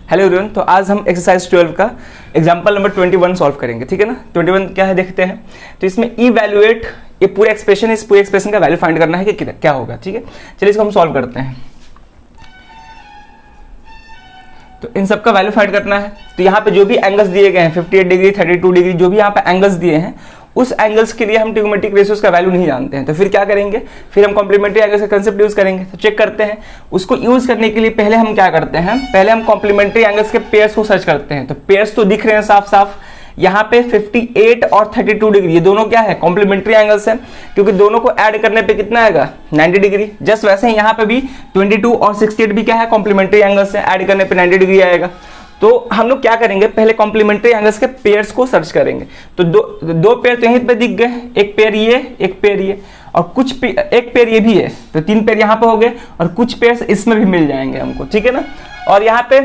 Hello everyone, तो आज हम एक्सरसाइज 12 का एग्जांपल नंबर 21 सॉल्व करेंगे। ठीक है ना। 21 क्या है देखते हैं। तो इसमें इवैल्यूएट, ये पूरा एक्सप्रेशन, इस पूरे एक्सप्रेशन का वैल्यू फाइंड करना है कि क्या होगा। ठीक है, चलिए इसको हम सॉल्व करते हैं। तो इन सब का वैल्यू फाइंड करना है। तो यहाँ पे जो भी एंगल्स दिए गए हैं 58 डिग्री 32 डिग्री, जो भी यहाँ पे एंगल्स दिए हैं उस एंगल्स के लिए हम ट्रिग्नोमेट्रिक रेशियोज का वैल्यू नहीं जानते हैं। तो फिर क्या करेंगे, फिर हम कॉम्प्लीमेंट्री एंगल्स का कंसेप्ट यूज करेंगे। तो चेक करते हैं। उसको यूज करने के लिए पहले हम क्या करते हैं, पहले हम कॉम्प्लीमेंट्री एंगल्स के पेयर्स को सर्च करते हैं। तो पेयर्स तो दिख रहे हैं साफ साफ। यहाँ पे 58 और 32 डिग्री, ये दोनों क्या है, कॉम्प्लीमेंट्री एंगल्स हैं, क्योंकि दोनों को ऐड करने पे कितना आएगा, 90 डिग्री। जस्ट वैसे ही यहाँ पे भी 22 और 68 भी क्या है, कॉम्प्लीमेंट्री एंगल्स हैं, ऐड करने पे 90 डिग्री आएगा। तो हम लोग क्या करेंगे, पहले कॉम्प्लीमेंट्री एंगल्स के पेयर्स को सर्च करेंगे। तो दो पेयर तो यहीं पे दिख गए, एक पेयर ये, एक पेयर ये, और एक पेयर ये भी है। तो 3 पेयर यहाँ पे हो गए और कुछ पेयर्स इसमें भी मिल जाएंगे हमको। ठीक है ना। और यहाँ पे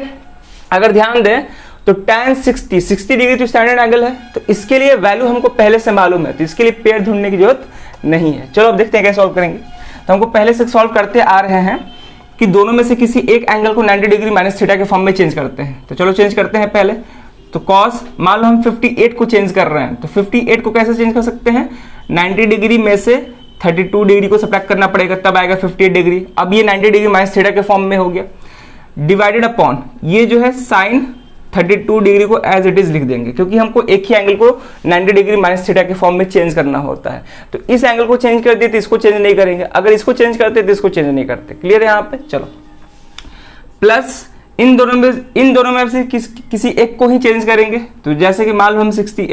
अगर ध्यान दें तो tan 60 डिग्री तो स्टैंडर्ड एंगल है, तो इसके लिए वैल्यू हमको पहले से मालूम है, तो इसके लिए पेयर ढूंढने की जरूरत नहीं है। चलो अब देखते हैं कैसे सॉल्व करेंगे। तो हमको पहले से सॉल्व करते आ रहे हैं कि दोनों में से किसी एक एंगल को 90 डिग्री माइनस थीटा के फॉर्म में चेंज करते हैं। तो चलो चेंज करते हैं पहले। तो कॉस, मान लो हम 58 को चेंज कर रहे हैं, तो 58 को कैसे चेंज कर सकते हैं, 90 डिग्री में से 32 डिग्री को सब्ट्रैक्ट करना पड़ेगा, तब आएगा 58 डिग्री। अब ये 90 डिग्री माइनस थीटा के फॉर्म में हो गया, डिवाइडेड अपॉन ये जो है साइन 32 डिग्री को एज इट इज लिख देंगे, क्योंकि हमको एक ही एंगल को 90 डिग्री माइनस थीटा के फॉर्म में चेंज करना होता है। तो इस एंगल को चेंज कर दिए तो इसको चेंज नहीं करेंगे, अगर इसको चेंज करते तो इसको चेंज नहीं करते। क्लियर है यहाँ पे। चलो प्लस इन दोनों में से किसी एक को ही चेंज करेंगे। तो जैसे कि मान लो हम 60,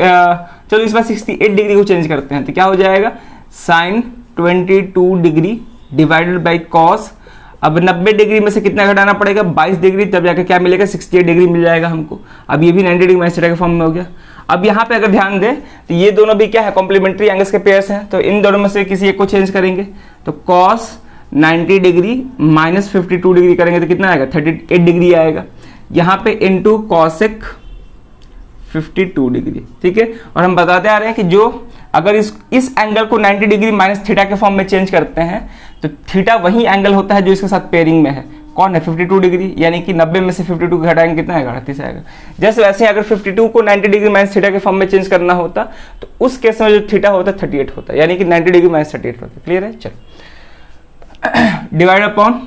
चलो इस बार 68 डिग्री को चेंज करते हैं। तो क्या हो जाएगा, sine 22 degree divided by cos. अब 90 डिग्री में से कितना घटाना पड़ेगा, 22 डिग्री, तब जाके क्या मिलेगा, 68 डिग्री मिल जाएगा हमको। अब ये भी 90 डिग्री माइनस थीटा के फॉर्म में हो गया। अब यहाँ पे अगर ध्यान दें तो ये दोनों भी क्या है, कॉम्प्लीमेंट्री एंगल्स के पेयर्स हैं। तो इन दोनों में से किसी एक को चेंज करेंगे। तो कॉस 90 डिग्री माइनस 52 डिग्री करेंगे तो कितना आएगा, 38 डिग्री आएगा। यहाँ पे इंटू कॉसेक 52 डिग्री। ठीक है। और हम बताते आ रहे हैं कि जो अगर इस एंगल को 90 डिग्री माइनस थीटा के फॉर्म में चेंज करते हैं तो थीटा वही एंगल होता है जो इसके साथ पेयरिंग में है। कौन है, 52 डिग्री, यानी कि 90 में से 52 घटाएंगे कितना आएगा, 38 आएगा। जैसे वैसे अगर 52 को 90 डिग्री माइनस थीटा के फॉर्म में चेंज करना होता तो उस केस में जो थीटा होता 38 होता, यानी कि 90 डिग्री माइनस 38 होता। क्लियर है। चलो डिवाइड अपॉन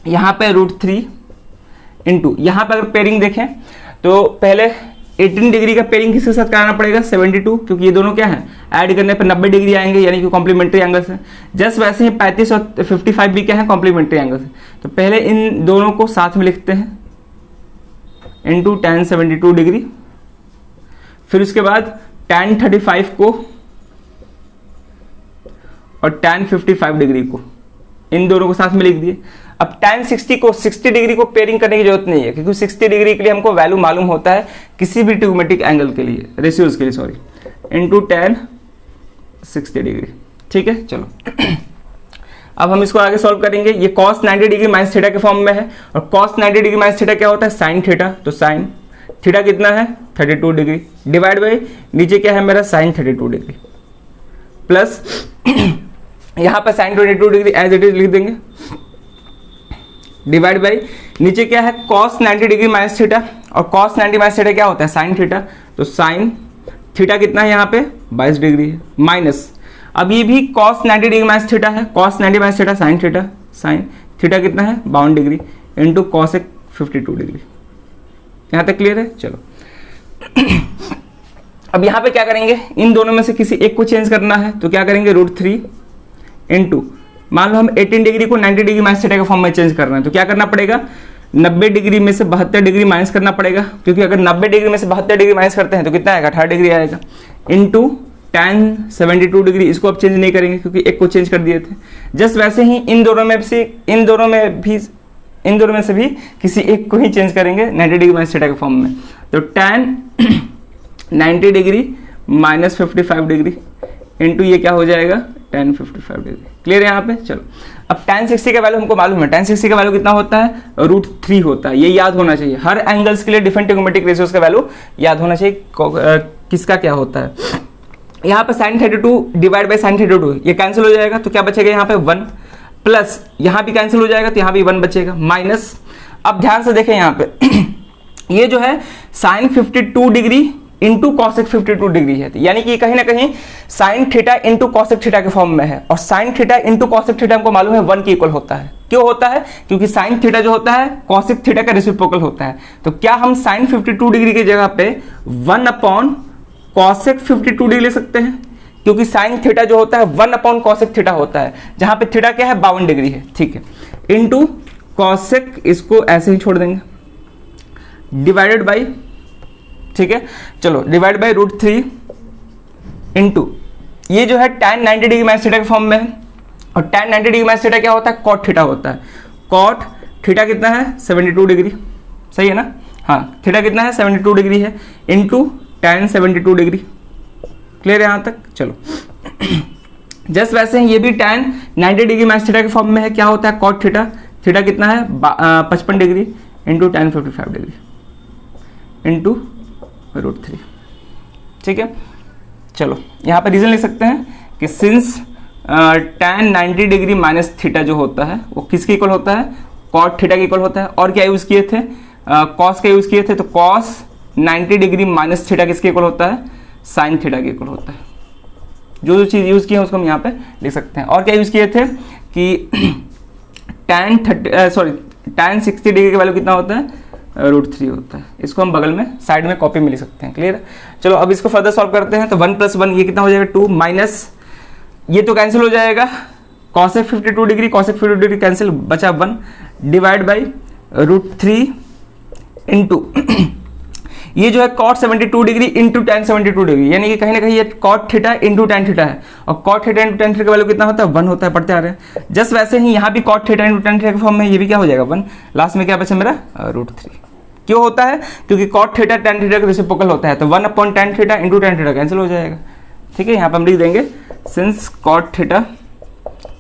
यहाँ पे √3 इंटू, यहाँ पे अगर पेयरिंग देखें तो पहले 18 डिग्री का पेयरिंग किसके साथ कराना पड़ेगा, 72, क्योंकि ये दोनों क्या है, ऐड करने पर 90 डिग्री आएंगे, यानी कि कॉम्प्लीमेंट्री एंगल्स है। जस्ट वैसे ही 35 और 55 भी क्या है, कॉम्प्लीमेंट्री एंगल्स है। तो पहले इन दोनों को साथ में लिखते हैं, इंटू tan 72 डिग्री। फिर उसके बाद tan 35 को और tan 55 डिग्री को, इन दोनों को साथ में लिख दिए। अब tan 60 डिग्री को पेयरिंग करने की जरूरत नहीं है, क्योंकि 60 डिग्री के लिए हमको वैल्यू मालूम होता है किसी भी ट्रिग्नोमेट्रिक एंगल के लिए, रेशियोज के लिए, सॉरी, इनटू tan 60 डिग्री। ठीक है। चलो अब हम इसको आगे सॉल्व करेंगे। ये cos 90 डिग्री माइनस थीटा के फॉर्म में है, और cos 90 डिग्री माइनस थीटा क्या होता है, साइन थीटा। तो साइन थीटा कितना है, 32 डिग्री, डिवाइड बाई नीचे क्या है मेरा, साइन 32 डिग्री, प्लस यहाँ पर sine 22 degree as it is लिख देंगे, डिवाइड बाई नीचे क्या है, cos 90 डिग्री माइनस थीटा, और cos 90 माइनस थीटा क्या होता है, साइन थीटा। तो साइन थीटा कितना है यहाँ पे, 22 डिग्री है, माइनस अब ये भी cos 90 डिग्री माइनस थीटा है, cos 90 minus theta sine theta, sign theta कितना है, 52 डिग्री, इंटू cosec 52 डिग्री। यहाँ तक क्लियर है। चलो अब यहाँ पे क्या करेंगे, इन दोनों में से किसी एक को चेंज करना है। तो क्या करेंगे, √3 इंटू, मान लो हम 18 डिग्री को 90 डिग्री माइनस थीटा के फॉर्म में चेंज कर रहे हैं। तो क्या करना पड़ेगा, 90 डिग्री में से 72 डिग्री माइनस करना पड़ेगा, क्योंकि अगर 90 डिग्री में से 72 डिग्री माइनस करते हैं तो कितना आएगा, 18 डिग्री आएगा, इंटू tan 72 डिग्री। इसको अब चेंज नहीं करेंगे क्योंकि एक को चेंज कर दिए थे। जस्ट वैसे ही इन दोनों में से भी किसी एक को ही चेंज करेंगे 90 डिग्री माइनस थीटा के फॉर्म में। तो tan 90 degree minus 55 degree into ये क्या हो जाएगा, tan 55 डिग्री। क्लियर है यहाँ पे। चलो अब tan 60 का वैल्यू हमको मालूम है, tan 60 का वैल्यू कितना होता है, √3 होता है। ये याद होना चाहिए, हर एंगल्स के लिए डिफरेंट ट्रिग्नोमेट्रिक रेशियोज का वैल्यू याद होना चाहिए, किसका क्या होता है। यहाँ पे sin 32 डिवाइड बाई sin 32 ये कैंसिल हो जाएगा, तो क्या बचेगा यहाँ पे 1, प्लस यहाँ भी कैंसिल हो जाएगा तो यहाँ भी 1 बचेगा, माइनस अब ध्यान से देखें यहाँ पे ये जो है sine 52 degree into cosec 52 degree है, यानी कि कहीं ना कहीं sine theta into cosec theta के फॉर्म में है, और sine theta into cosec theta हमको मालूम है 1 के इक्वल होता है। क्यों होता है? क्योंकि साइन थीटा जो होता है कॉसेक थीटा का रेसिप्रोकल होता है। तो क्या हम साइन 52 डिग्री की जगह पे 1 अपॉन कॉसेक 52 डिग्री ले सकते हैं? क्योंकि साइन थीटा जो होता है 1 अपॉन कॉसेक थीटा होता है, जहां पे थीटा क्या है 52 डिग्री है, ठीक है, इंटू कॉसेक, इसको ऐसे ही छोड़ देंगे, डिवाइडेड बाई, ठीक है, चलो डिवाइड बाई √3 इंटू ये जो है tan 90 डिग्री माइनस थीटा के फॉर्म में है, और tan 90 डिग्री माइनस थीटा क्या होता है? कॉट थीटा होता है। कॉट थीटा कितना है? 72 डिग्री, सही है ना? हाँ, थीटा कितना है? 72 डिग्री है, इंटू tan 72 डिग्री। क्लियर है यहाँ तक? चलो जस्ट वैसे ही ये भी tan 90 डिग्री माइनस थीटा के फॉर्म में है, क्या होता है? Cot theta. थीटा कितना है? 55 degree into tan 55 degree into √3, ठीक है। चलो यहाँ पर रीजन लिख सकते हैं कि since tan 90 degree minus theta जो होता है वो किसके इक्वल होता है? कॉट थीटा के इक्वल होता है। और क्या यूज किए थे? कॉस का यूज किए थे, तो कॉस 90 डिग्री माइनस थीटा किसके इक्वल होता है? साइन थीटा के इक्वल होता है। जो चीज यूज की है उसको हम यहाँ पे लिख सकते हैं। और क्या यूज किए थे कि tan 60 डिग्री का वैल्यू कितना होता है? √3 होता है। इसको हम बगल में साइड में कॉपी में लिख सकते हैं। क्लियर है? चलो अब इसको फर्दर सॉल्व करते हैं। तो 1 + 1 ये कितना हो जाएगा? 2 माइनस ये तो कैंसिल हो जाएगा, cosec 52 degree cosec 52 degree cancel, बचा 1 डिवाइड बाई √3 इंटू ये जो है cot 72 degree into tan 72 degree, यानी कि कहीं ना कहीं ये cot theta into tan theta है, और cot theta into tan theta का वैल्यू कितना होता है? 1 होता है, पढ़ते आ रहे हैं। जस्ट वैसे ही यहाँ भी cot theta into tan theta के फॉर्म में ये भी क्या हो जाएगा? 1। लास्ट में क्या बचा मेरा? √3। क्यों होता है? क्योंकि cot थीटा tan थीटा का रेसिप्रोकल होता है, तो 1 upon tan theta into tan theta cancel हो जाएगा, ठीक है। यहाँ पर हम लिख देंगे since cot theta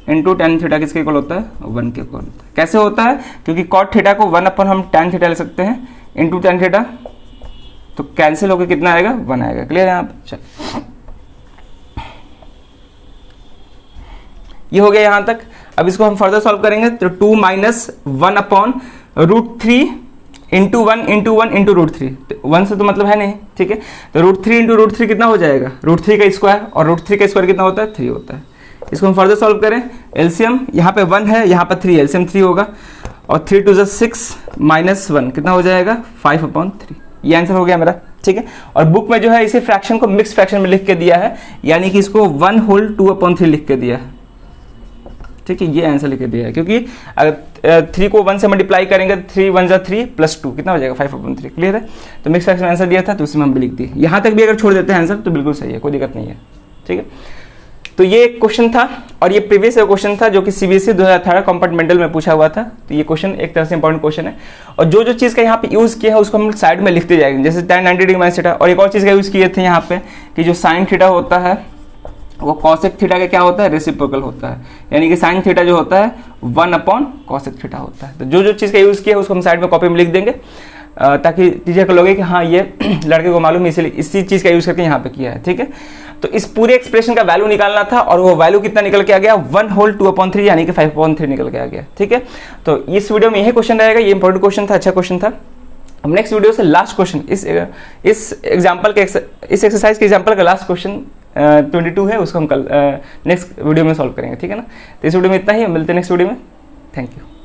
into tan theta किसके इक्वल होता है? 1 के इक्वल होता है। कैसे होता है? क्योंकि cot थीटा को 1 अपॉन हम tan थीटा ले सकते हैं इंटू tan थीटा, तो कैंसिल होकर कितना आएगा? 1 आएगा। क्लियर है यहाँ पे? चल ये हो गया यहाँ तक। अब इसको हम फर्दर सॉल्व करेंगे, तो 2 minus 1 upon √3 into 1 into 1 into √3, 1 से तो मतलब है नहीं, ठीक है। तो √3 इंटू √3 कितना हो जाएगा? √3 का स्क्वायर, और √3 का स्क्वायर कितना होता है? 3 होता है। इसको हम फर्दर सॉल्व करें, एलसीएम यहाँ पे 1 है, यहाँ पर 3, एलसीएम 3 होगा, और 3 × 6 माइनस 1 कितना हो जाएगा? 5/3। ये आंसर हो गया मेरा, ठीक है। और बुक में जो है इसी फ्रैक्शन को मिक्स फ्रैक्शन में लिख के दिया है, यानी कि इसको 1/2/3 लिख के दिया है, ठीक है। ये आंसर लिख के दिया है, क्योंकि अगर 3 को 1 से मल्टीप्लाई करेंगे, 3 × 1 = 3 + 2 कितना हो जाएगा? 5/3। क्लियर है? तो मिक्स फ्रैक्शन आंसर दिया था, तो उसमें हम भी लिख दिए। यहाँ तक भी अगर छोड़ देते हैं आंसर तो बिल्कुल सही है, कोई दिक्कत नहीं है, ठीक है। तो ये एक क्वेश्चन था, और ये प्रीवियस क्वेश्चन था जो कि सीबीएसई 2018 कंपार्टमेंटल में पूछा हुआ था। तो ये क्वेश्चन एक तरह से इंपॉर्टेंट क्वेश्चन है, और जो जो चीज़ का यहाँ पे यूज़ किया है उसको हम साइड में लिखते जाएंगे, जैसे tan 90 डिग्री माइनस थीटा। और एक और चीज़ का यूज़ किए थे यहाँ पे कि जो साइन थीटा होता है वो कॉसेक थीटा का क्या होता है? रेसिप्रोकल होता है, यानी कि साइन थीटा जो होता है 1 अपॉन कॉसेक थीटा होता है। तो जो जो चीज़ का यूज़ किया है उसको हम साइड में कॉपी में लिख देंगे, ताकि टीचर को लगे कि हाँ ये लड़के को मालूम है, इसलिए इसी चीज़ का यूज़ करके यहाँ पे किया है, ठीक है। तो इस पूरे एक्सप्रेशन का वैल्यू निकालना था, और वो वैल्यू कितना निकल के आ गया? 1/2/3 यानी कि 5/3 निकल के आ गया, ठीक है। तो इस वीडियो में यही क्वेश्चन रहेगा, ये इंपॉर्टेंट क्वेश्चन था, अच्छा क्वेश्चन था। अब नेक्स्ट वीडियो से लास्ट क्वेश्चन, इस एग्जाम्पल के इस एक्सरसाइज के एग्जाम्पल का लास्ट क्वेश्चन 22 है, उसको हम कल नेक्स्ट वीडियो में सॉल्व करेंगे, ठीक है ना। तो इस वीडियो में इतना ही, मिलते हैं नेक्स्ट वीडियो में। Thank you.